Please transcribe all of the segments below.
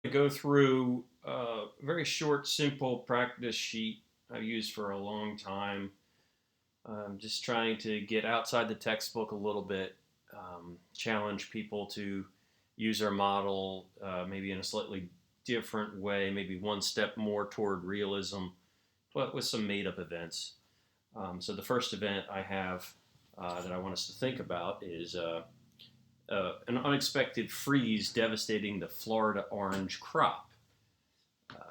Go through a very short, simple practice sheet I've used for a long time. Just trying to get outside the textbook a little bit, challenge people to use our model maybe in a slightly different way, maybe one step more toward realism, but with some made up events. So, the first event I have that I want us to think about is an unexpected freeze devastating the Florida orange crop.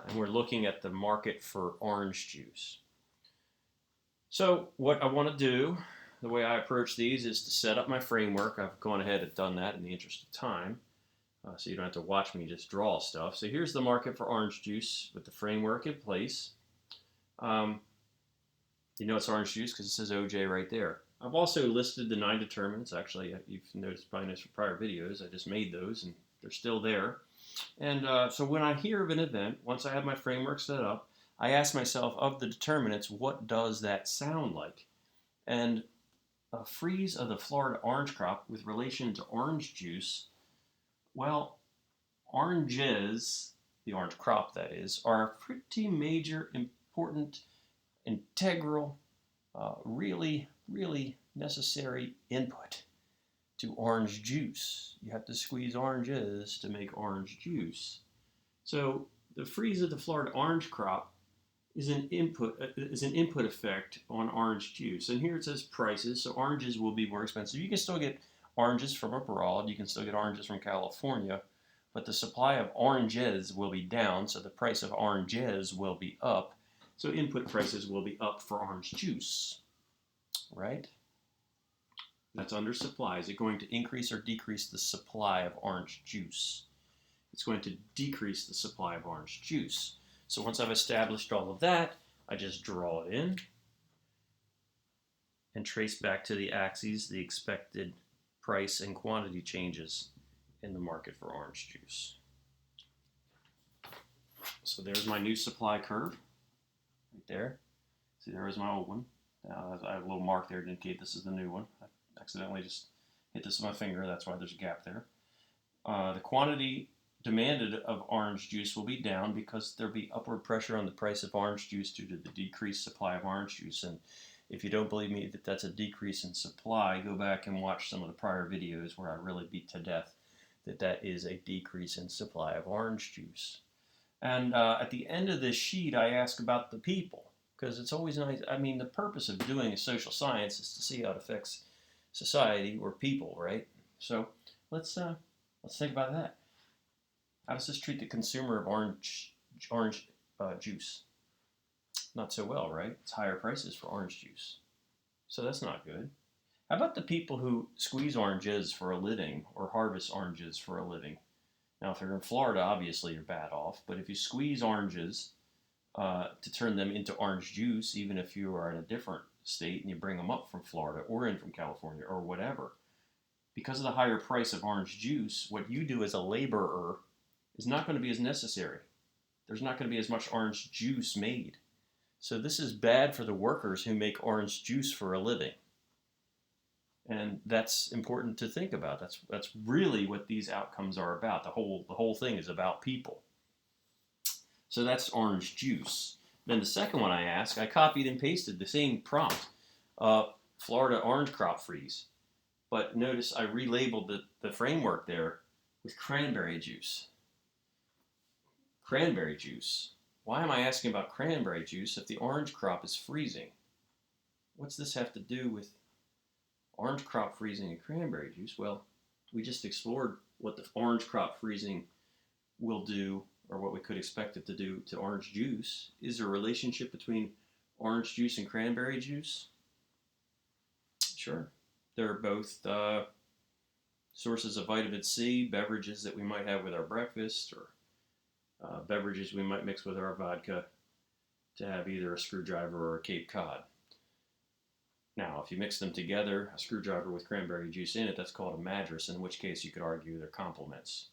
And we're looking at the market for orange juice. So, what I want to do, the way I approach these, is to set up my framework. I've gone ahead and done that in the interest of time, so you don't have to watch me just draw stuff. So, here's the market for orange juice with the framework in place. Um, you know it's orange juice because it says OJ right there. I've also listed the 9 determinants. Actually, you've noticed probably noticed from prior videos, I just made those and they're still there. And so when I hear of an event, once I have my framework set up, I ask myself, of the determinants, what does that sound like? And a freeze of the Florida orange crop with relation to orange juice, well, oranges, the orange crop that is, are a pretty major, important, integral, really necessary input to orange juice. You have to squeeze oranges to make orange juice. So the freeze of the Florida orange crop is an input effect on orange juice. And here it says prices, so oranges will be more expensive. You can still get oranges from abroad, you can still get oranges from California, but the supply of oranges will be down, so the price of oranges will be up. So input prices will be up for orange juice, right? That's under supply. Is it going to increase or decrease the supply of orange juice? It's going to decrease the supply of orange juice. So once I've established all of that, I just draw it in and trace back to the axes the expected price and quantity changes in the market for orange juice. So there's my new supply curve right there. See, there is my old one. I have a little mark there to indicate this is the new one. I accidentally just hit this with my finger. That's why there's a gap there. The quantity demanded of orange juice will be down because there'll be upward pressure on the price of orange juice due to the decreased supply of orange juice. And if you don't believe me that that's a decrease in supply, go back and watch some of the prior videos where I really beat to death that that is a decrease in supply of orange juice. And at the end of this sheet, I ask about the people because it's always nice. I mean, the purpose of doing a social science is to see how it affects society or people, right? So let's think about that. How does this treat the consumer of orange juice? Not so well, right? It's higher prices for orange juice, so that's not good. How about the people who squeeze oranges for a living or harvest oranges for a living? Now, if you're in Florida, obviously you're bad off. But if you squeeze oranges to turn them into orange juice, even if you are in a different state and you bring them up from Florida or in from California or whatever, because of the higher price of orange juice, what you do as a laborer is not going to be as necessary. There's not going to be as much orange juice made. So this is bad for the workers who make orange juice for a living. And that's important to think about. That's really what these outcomes are about. The whole thing is about people. So that's orange juice. Then the second one I copied and pasted the same prompt, Florida orange crop freeze. But notice I relabeled the framework there with cranberry juice. Cranberry juice. Why am I asking about cranberry juice if the orange crop is freezing? What's this have to do with orange crop freezing and cranberry juice? Well, we just explored what the orange crop freezing will do, or what we could expect it to do to orange juice. Is there a relationship between orange juice and cranberry juice? Sure. They're both sources of vitamin C, beverages that we might have with our breakfast, or beverages we might mix with our vodka to have either a screwdriver or a Cape Cod. Now, if you mix them together, a screwdriver with cranberry juice in it, that's called a madras, in which case you could argue they're complements.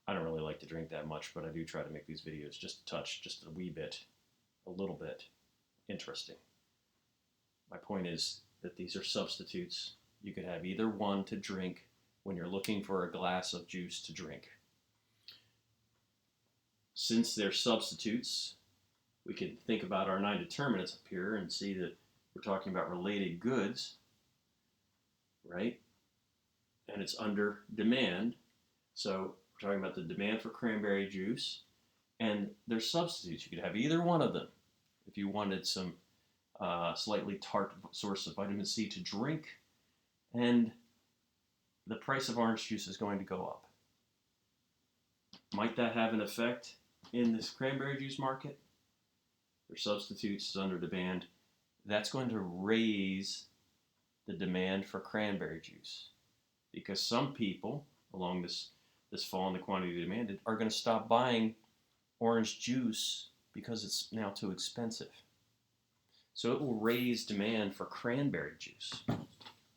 I don't really like to drink that much, but I do try to make these videos just a touch, just a wee bit, a little bit interesting. My point is that these are substitutes. You could have either one to drink when you're looking for a glass of juice to drink. since they're substitutes, we can think about our 9 determinants up here and see that we're talking about related goods, right? And it's under demand. So we're talking about the demand for cranberry juice, and they're substitutes. You could have either one of them if you wanted some slightly tart source of vitamin C to drink, and the price of orange juice is going to go up. Might that have an effect in this cranberry juice market? They're substitutes, it's under demand. That's going to raise the demand for cranberry juice, because some people along this fall in the quantity demanded are going to stop buying orange juice because it's now too expensive. So it will raise demand for cranberry juice.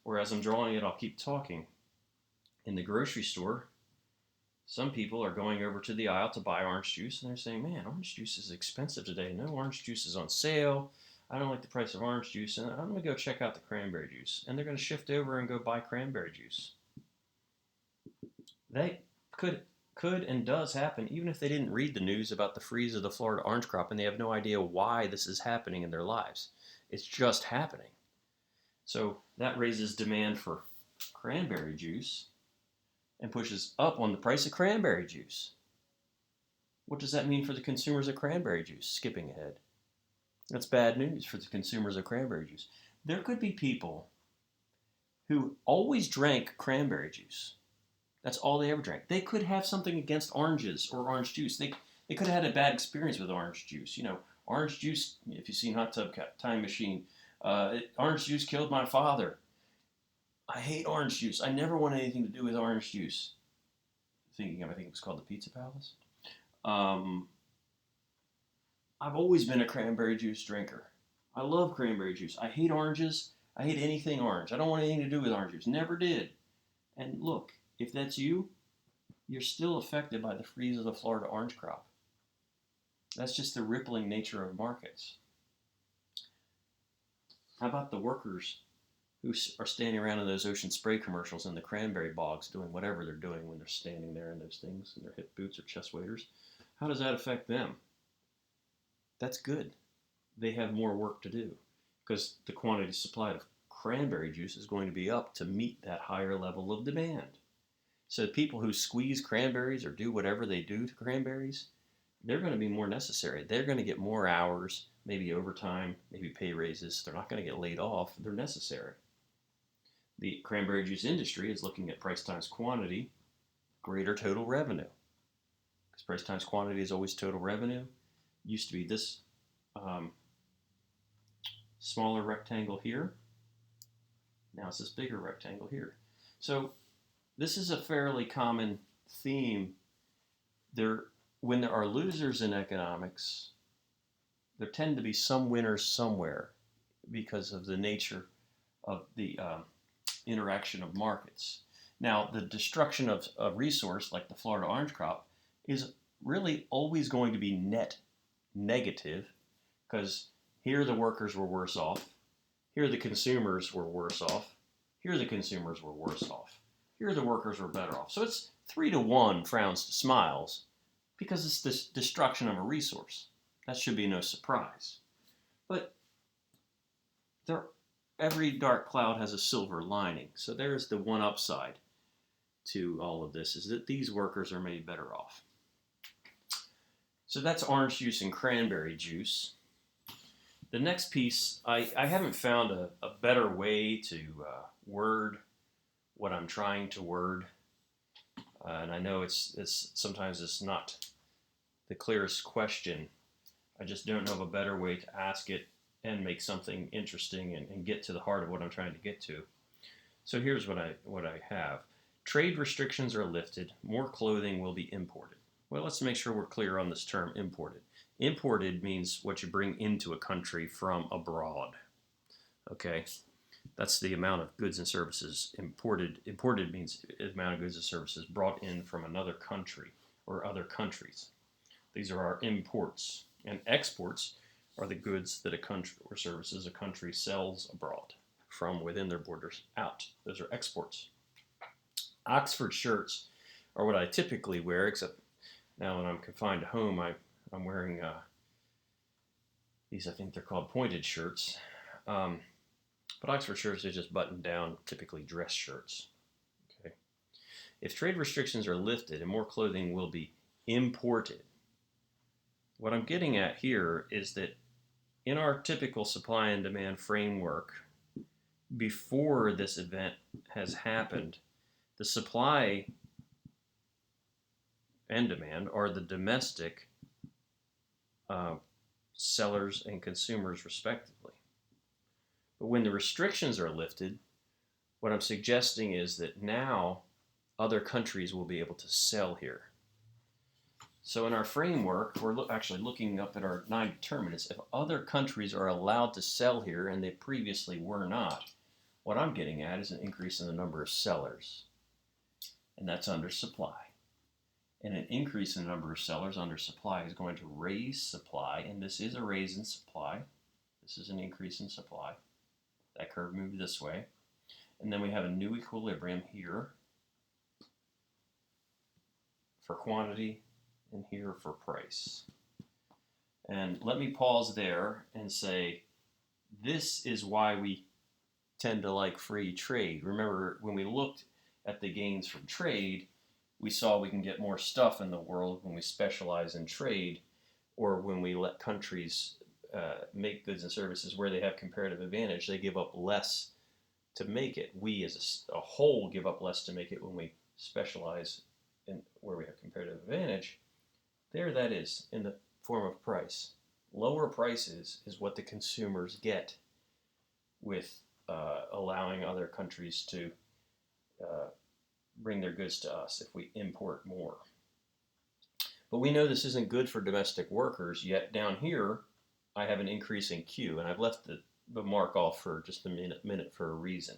Whereas I'm drawing it, I'll keep talking. In the grocery store, some people are going over to the aisle to buy orange juice, and they're saying, man, orange juice is expensive today. No orange juice is on sale. I don't like the price of orange juice, and I'm going to go check out the cranberry juice. And they're going to shift over and go buy cranberry juice. They could and does happen, even if they didn't read the news about the freeze of the Florida orange crop and they have no idea why this is happening in their lives. It's just happening. So that raises demand for cranberry juice and pushes up on the price of cranberry juice. What does that mean for the consumers of cranberry juice? Skipping ahead. That's bad news for the consumers of cranberry juice. There could be people who always drank cranberry juice. That's all they ever drank. They could have something against oranges or orange juice. They could have had a bad experience with orange juice. You know, orange juice, if you've seen Hot Tub Time Machine, orange juice killed my father. I hate orange juice. I never want anything to do with orange juice. I think it was called the Pizza Palace. I've always been a cranberry juice drinker. I love cranberry juice. I hate oranges. I hate anything orange. I don't want anything to do with orange juice. Never did. And look, if that's you, you're still affected by the freeze of the Florida orange crop. That's just the rippling nature of markets. How about the workers who are standing around in those Ocean Spray commercials in the cranberry bogs doing whatever they're doing when they're standing there in those things, in their hip boots or chest waders? How does that affect them? That's good. They have more work to do because the quantity supplied of cranberry juice is going to be up to meet that higher level of demand. So people who squeeze cranberries or do whatever they do to cranberries, they're going to be more necessary. They're going to get more hours, maybe overtime, maybe pay raises. They're not going to get laid off. They're necessary. The cranberry juice industry is looking at price times quantity, greater total revenue. Because price times quantity is always total revenue. Used to be this smaller rectangle here. Now it's this bigger rectangle here. So this is a fairly common theme. When there are losers in economics, there tend to be some winners somewhere because of the nature of the interaction of markets. Now, the destruction of a resource like the Florida orange crop is really always going to be net negative, because here the workers were worse off, here the consumers were worse off, here the consumers were worse off, here the workers were better off. So it's 3-to-1 frowns to smiles because it's this destruction of a resource. That should be no surprise. But every dark cloud has a silver lining. So there's the one upside to all of this, is that these workers are made better off. So that's orange juice and cranberry juice. The next piece, I haven't found a better way to word what I'm trying to word. And I know it's sometimes it's not the clearest question. I just don't know of a better way to ask it and make something interesting and get to the heart of what I'm trying to get to. So here's what I have. Trade restrictions are lifted. More clothing will be imported. Well, let's make sure we're clear on this term, imported. Imported means what you bring into a country from abroad. Okay? That's the amount of goods and services imported. Imported means the amount of goods and services brought in from another country or other countries. These are our imports. And exports are the goods that a country or services a country sells abroad from within their borders out. Those are exports. Oxford shirts are what I typically wear, except Now, when I'm confined to home, I'm wearing these, I think they're called pointed shirts. But Oxford shirts are just buttoned down, typically dress shirts. Okay. If trade restrictions are lifted and more clothing will be imported, what I'm getting at here is that in our typical supply and demand framework, before this event has happened, the supply and demand are the domestic uh, sellers and consumers, respectively. But when the restrictions are lifted, what I'm suggesting is that now other countries will be able to sell here. So in our framework, we're actually looking up at our 9 determinants. If other countries are allowed to sell here and they previously were not, what I'm getting at is an increase in the number of sellers, and that's under supply. And an increase in the number of sellers under supply is going to raise supply, and this is a raise in supply. This is an increase in supply. That curve moved this way. And then we have a new equilibrium here for quantity and here for price. And let me pause there and say, this is why we tend to like free trade. Remember, when we looked at the gains from trade, we saw we can get more stuff in the world when we specialize in trade, or when we let countries make goods and services where they have comparative advantage. They give up less to make it. We as a whole give up less to make it when we specialize in where we have comparative advantage. There that is, in the form of price. Lower prices is what the consumers get with allowing other countries to bring their goods to us if we import more. But we know this isn't good for domestic workers, yet down here I have an increase in Q, and I've left the mark off for just a minute for a reason.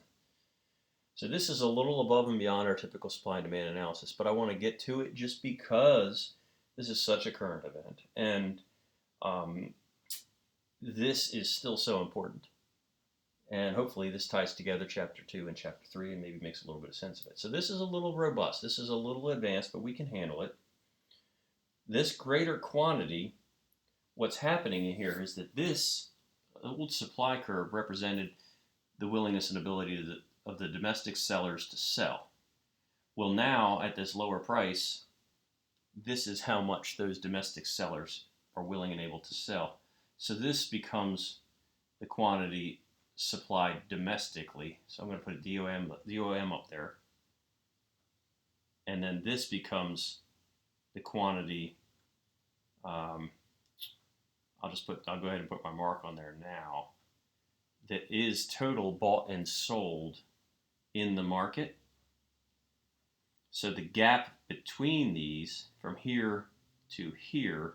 So this is a little above and beyond our typical supply and demand analysis, but I want to get to it just because this is such a current event, and this is still so important. And hopefully this ties together Chapter 2 and Chapter 3 and maybe makes a little bit of sense of it. So this is a little robust. This is a little advanced, but we can handle it. This greater quantity, what's happening in here is that this old supply curve represented the willingness and ability of the domestic sellers to sell. Well, now at this lower price, this is how much those domestic sellers are willing and able to sell. So this becomes the quantity supplied domestically. So I'm going to put DOM up there. And then this becomes the quantity. I'll go ahead and put my mark on there now. That is total bought and sold in the market. So the gap between these from here to here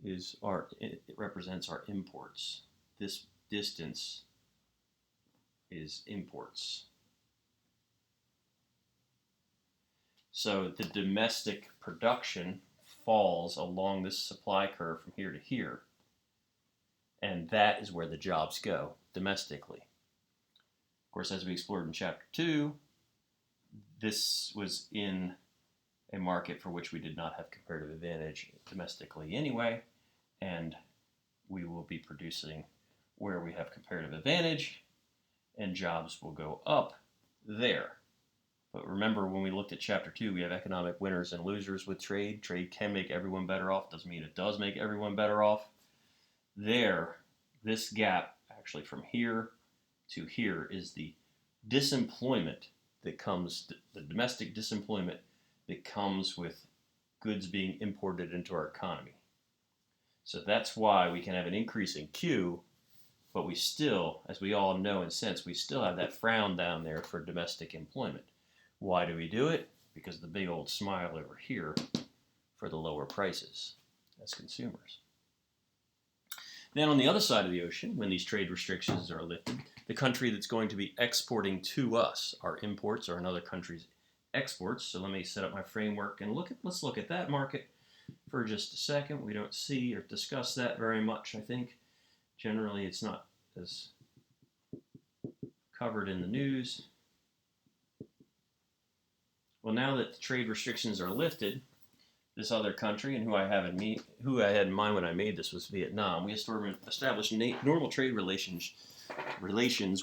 it represents our imports. This distance is imports. So the domestic production falls along this supply curve from here to here. And that is where the jobs go, domestically. Of course, as we explored in Chapter 2, this was in a market for which we did not have comparative advantage domestically anyway, and we will be producing where we have comparative advantage, and jobs will go up there. But remember, when we looked at Chapter 2, we have economic winners and losers with trade. Trade can make everyone better off. Doesn't mean it does make everyone better off. There, this gap, actually from here to here, is the disemployment that comes, the domestic disemployment that comes with goods being imported into our economy. So that's why we can have an increase in Q, but we still, as we all know and sense, we still have that frown down there for domestic employment. Why do we do it? Because the big old smile over here for the lower prices as consumers. Then on the other side of the ocean, when these trade restrictions are lifted, the country that's going to be exporting to us, our imports are another country's exports. So let me set up my framework and let's look at that market for just a second. We don't see or discuss that very much, I think. Generally, it's not as covered in the news. Well, now that the trade restrictions are lifted, this other country, and who I had in mind when I made this was Vietnam. We established normal trade relations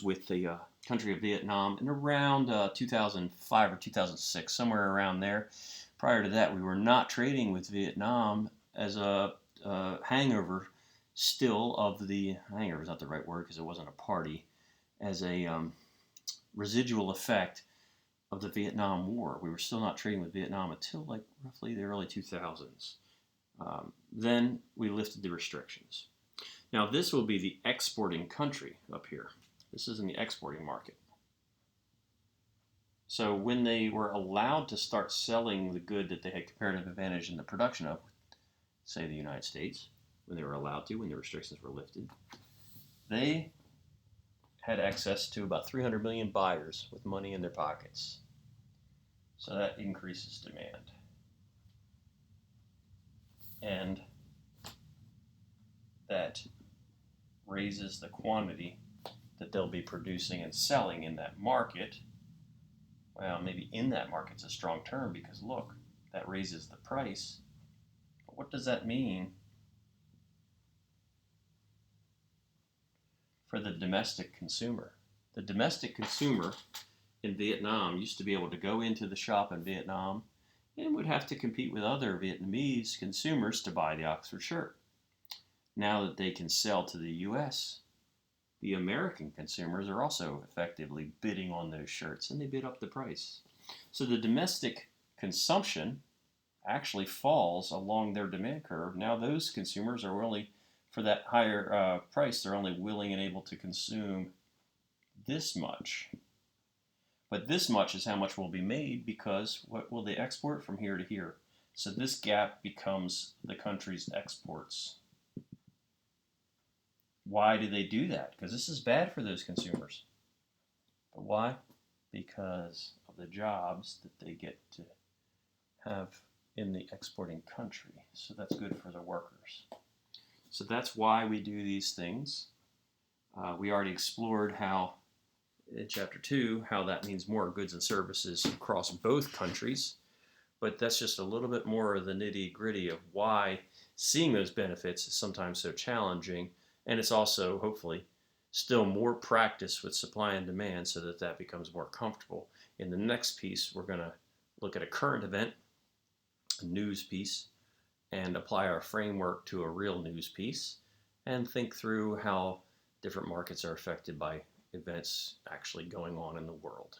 with the country of Vietnam in around 2005 or 2006, somewhere around there. Prior to that, we were not trading with Vietnam as a hangover still of the hangover is not the right word because it wasn't a party, as a residual effect of the Vietnam War. We were still not trading with Vietnam until like roughly the early 2000s. Then we lifted the restrictions. Now this will be the exporting country up here. This is in the exporting market. So when they were allowed to start selling the good that they had comparative advantage in the production of, say the United States, when they were allowed to, when the restrictions were lifted, they had access to about 300 million buyers with money in their pockets. So that increases demand. And that raises the quantity that they'll be producing and selling in that market. Well, maybe in that market's a strong term because look, that raises the price. But what does that mean for the domestic consumer? The domestic consumer in Vietnam used to be able to go into the shop in Vietnam and would have to compete with other Vietnamese consumers to buy the Oxford shirt. Now that they can sell to the US, the American consumers are also effectively bidding on those shirts and they bid up the price. So the domestic consumption actually falls along their demand curve. Now those consumers are only, for that higher price, they're only willing and able to consume this much. But this much is how much will be made because what will they export from here to here? So this gap becomes the country's exports. Why do they do that? Because this is bad for those consumers. But why? Because of the jobs that they get to have in the exporting country. So that's good for the workers. So that's why we do these things. We already explored how, in Chapter 2, how that means more goods and services across both countries. But that's just a little bit more of the nitty-gritty of why seeing those benefits is sometimes so challenging. And it's also, hopefully, still more practice with supply and demand so that that becomes more comfortable. In the next piece, we're going to look at a current event, a news piece, and apply our framework to a real news piece and think through how different markets are affected by events actually going on in the world.